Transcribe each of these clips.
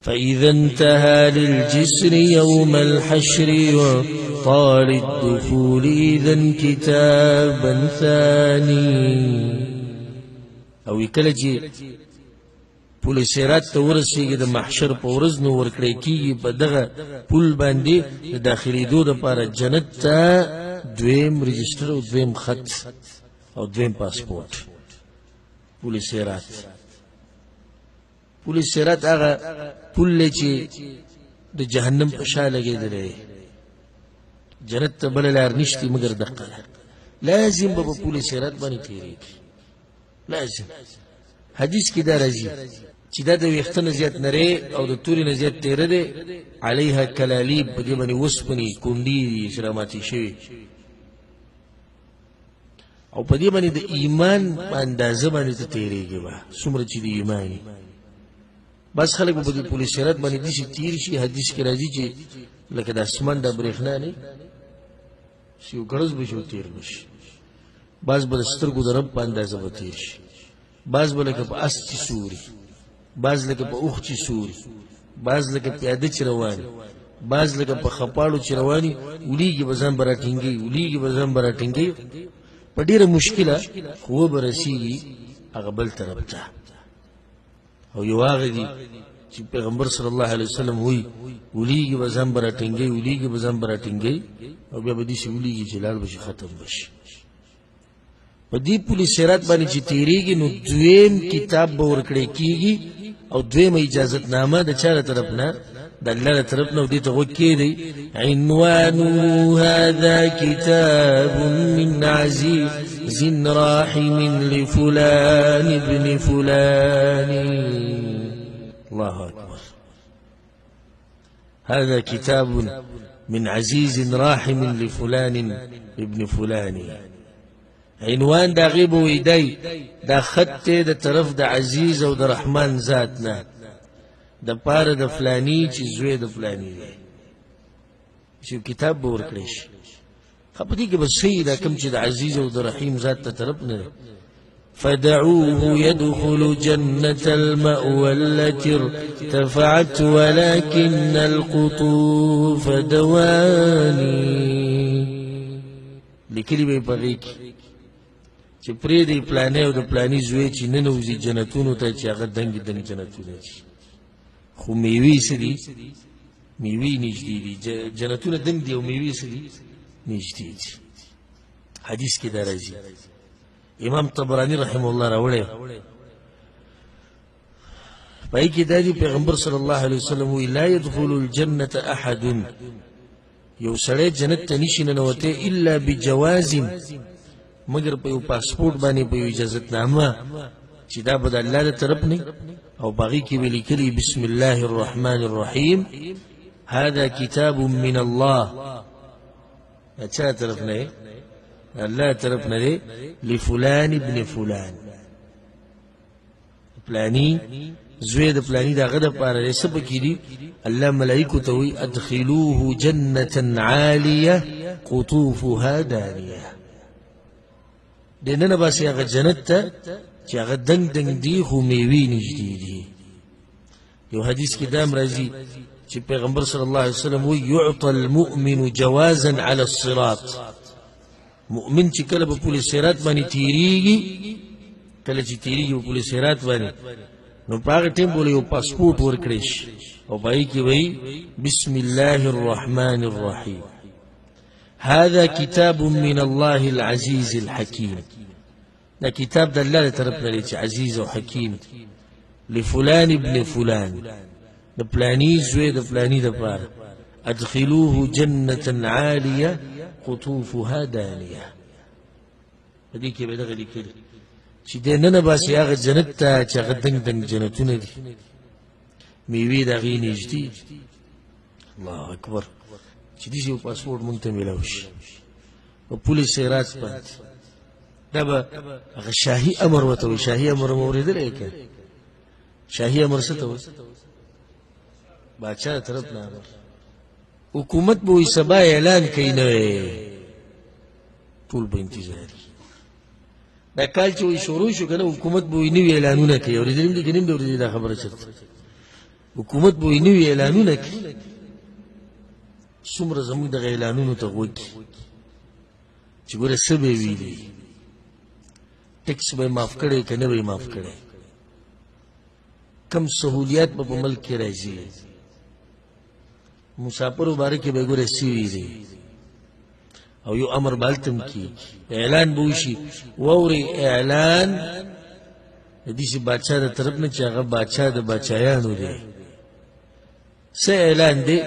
فإذا انتهى للجسر يوم الحشر وطال الدخول إذا كتابا ثاني. او کله چې پل صراط ته ورسیږي د محشر په ورځ نو ورکړی کېږي په دغه پل باندې د داخلېدو دپاره جنت ته دویم رجسټر او دویم خط او دویم پاسپورټ. پل صراط پل صراط هغه پل دی چې د جهنم په شا لګېدلی، جنت ته بله لار نشته مګر دقه ده. لازم به په پل صراط باندې تېرېږي، لازم. حدیث کې دا راځي چې دا د ویښته نه زیات نری او د تورې نه زیات تیره دی. علیها کلالیب، په دې باندې اوسپنې کونډې دي چې راماتې شوي، او په دې باندې د ایمان په اندازه باندې ته تېرېږي به څومره چې د ایمان وي. بس خلک به په دې پل صراط باندې داسې تېر شي. حدیث کې راځي چې لکه د اسمان د برېښنا نه چې یو ګړز به شي تېر به شي. بعض به د سترګو د رب په اندازه به تېر شي، بعض به لکه په اس چې سوري، بعض لکه په اوښ چې سوري، بعض لکه پیاده چې رواني، بعض لکه په خپاړو چې رواني. ولیږي به ځان به راټینګوي، ولیږي به ځان به راټینګوي په ډېره مشکله، خو وبه رسېږي هغه بل طرف ته. او یو هغه دي چې پیغمبر صلی الله علیه وسلم وایي ولیږي به ځان به راټینګوي، ولیږي به ځان به راټینګوي، او بیا به داسې ولیږي چې لاړ به شي، ختم به شي. په دې پل صراط باندې چې تېرېږي نو دویم کتاب به ورکړی کېږي او دویمه اجازتنامه د چا له طرف نه؟ د الله له طرف نه. او دې ته غوږ کېږدئ. عنوانه هذا كتاب من عزيز راحم لفلان ابن فلان. الله أكبر. هذا كتاب من عزيز راحم لفلان ابن فلان. عنوان دا غیب ویدی دا خط ته د طرف د عزیز او د رحمان ذات نه، د پاره د فلانی چې زوی د فلانی دی. چې کتاب به ورکړی شي، خو په دې کې به صحیح دا کوم چې د عزیز او د رحیم ذات ته طرف نه دی. فدعوه يدخل جنة المأوى التي ارتفعت ولكن القطوف دواني. لیکلي به په هغې کې چې پرېږدئ پلانی او د پلاني زوی چې ننوځي جنتونو ته چې هغه دنګې دنګ جنتونه دي، خو میوې څه دي؟ میوې نږدې دي. جنتونه دنګ دي او میوې څه دي؟ نږدې دي. حدیث کې دا راځي. امام طبراني رحمه الله راوړی، په هغې کې دا دي پیغمبر صلی الله علیه وسلم وایي لا يدخل الجنة احد، یو سړی جنت ته نشي ننوتی الا بجواز، مگر په یو پاسپورټ باندې، په یو اجازتنامه چې دا به د الله له طرف نه، او په هغې کې به لیکلي بسم الله الرحمن الرحیم هذا كتاب من الله. د چا طرف نه؟ الله طرف نه دی. لفلان ابن فلان، پلانی زوی د پلانی د هغه دپاره دی. څه پکې دي؟ الله ملایکو ته وایي ادخلوه جنة عالیه قطوفها دانیه. دننه باسي هغه جنت ته چې هغه دنګ دنګ دي خو میوې نږدې دي. یو حدیث کې دام راځي چې پیغمبر صلی الله علیه وسلم وایي يعطى المؤمن جوازا على الصراط. مؤمن چې کله په پل صراط باندې تېرېږي، کله چې تېرېږي په پل صراط باندې، نو په هغه ټایم به یو پاسپورټ ورکړی شي، او په هغې کې وایي بسم الله الرحمن الرحیم هذا كتاب من الله العزيز الحكيم. دا کتاب د الله له طرف نه دی چې عزیز او حکیم. لفلان ابن فلان، د پلانی زوی د پلانی دپاره. ادخلوه جنة عالیه قطوفها دانیه. په دې کې به دغه لیکلي چې دی ننباسي هغه جنت ته چې هغه دنګ دنګ جنتونه دي، میوې د هغې نږدې دي. الله اکبر. چې داسې یو پاسپورټ مونږ ته میلاو شي په پل صراط باندې، دا به هغه شاهي امر ورته وایي. شاهي امر مو اورېدلی که؟ شاهي امر څه ته وایي؟ باچا طرف نه امر. حکومت به وایي سبا اعلان کوي، نه ټول به انتظار. دا کال چې وایي شروع شو که نه، حکومت به وایي نوي اعلانونه کوي. اورېدلي دي که نه دي اورېدلي دا خبره چېرته؟ حکومت به نوي اعلانونه کوي څومره زموږ دغه اعلانونو ته غوږ چې ګوره څه به ویلي ټکس به یې معاف کړی که نه به یې معاف کړی کم سهولیات به په ملک کې راځي مسافرو باره کې به یې ګوره څه ویلي او یو امر به هلته هم کېږي اعلان به وشي واورئ اعلان د داسې بادشاه د طرف نه چې هغه بادشاه د بادشاهیانو دی څه اعلان دی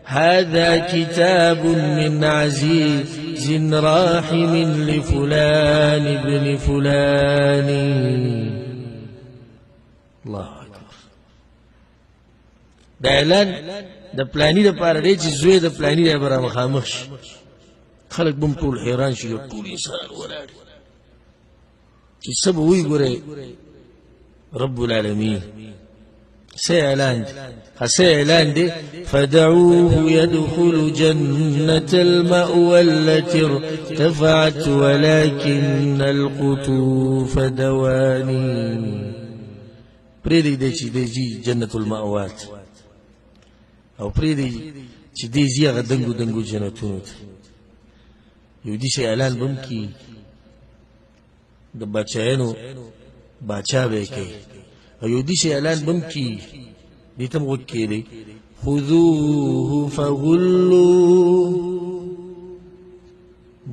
هذا كتاب من عزيز راحم لفلان ابن فلان الله اکبر دا اعلان د پلانی دپاره دی چې زوی د پلانی دی به را مخامخ شي خلک به هم ټول حیران شي ټول انسان ولاړ چې څه به وایي ګورئ رب العالمین څه اعلان دی څه اعلان دی فدعوه يدخل جنة المأوى التي ارتفعت ولكن القطوف دواني پریدی دی چې دی جنة المأوات او پریدی چې دی ځي هغه دنګو دنګو جنتونو ته یو داسې اعلان به هم کي د بادشاهانو بادشاه به یې کوي او یو داسې اعلان به هم کي دې ته هم غوږ کېدی خذوه فغلوه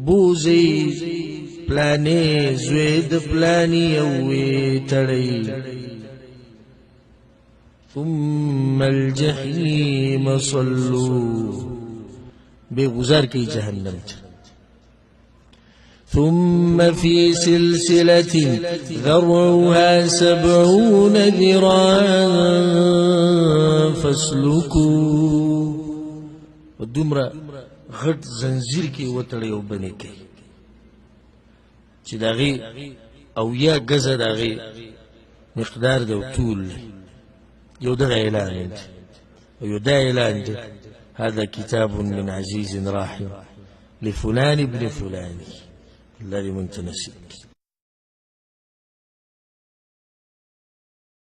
بوزئ پلانې زوی د پلانې او ویې تړئ ثم الجحیم صلوه بے گزار کی جہنم ته ثم في سلسلة ذرعها 70 ذراعا فاسلكوا ودمرا غټ زنجیر کې وتړي او بنې کوي چې داغي او یا غزه داغي مقدار د طول یو دغه اعلان دی او یو دا اعلان دی هذا كتاب من عزيز راحم لفلان ابن فلان الله لمن تنسيك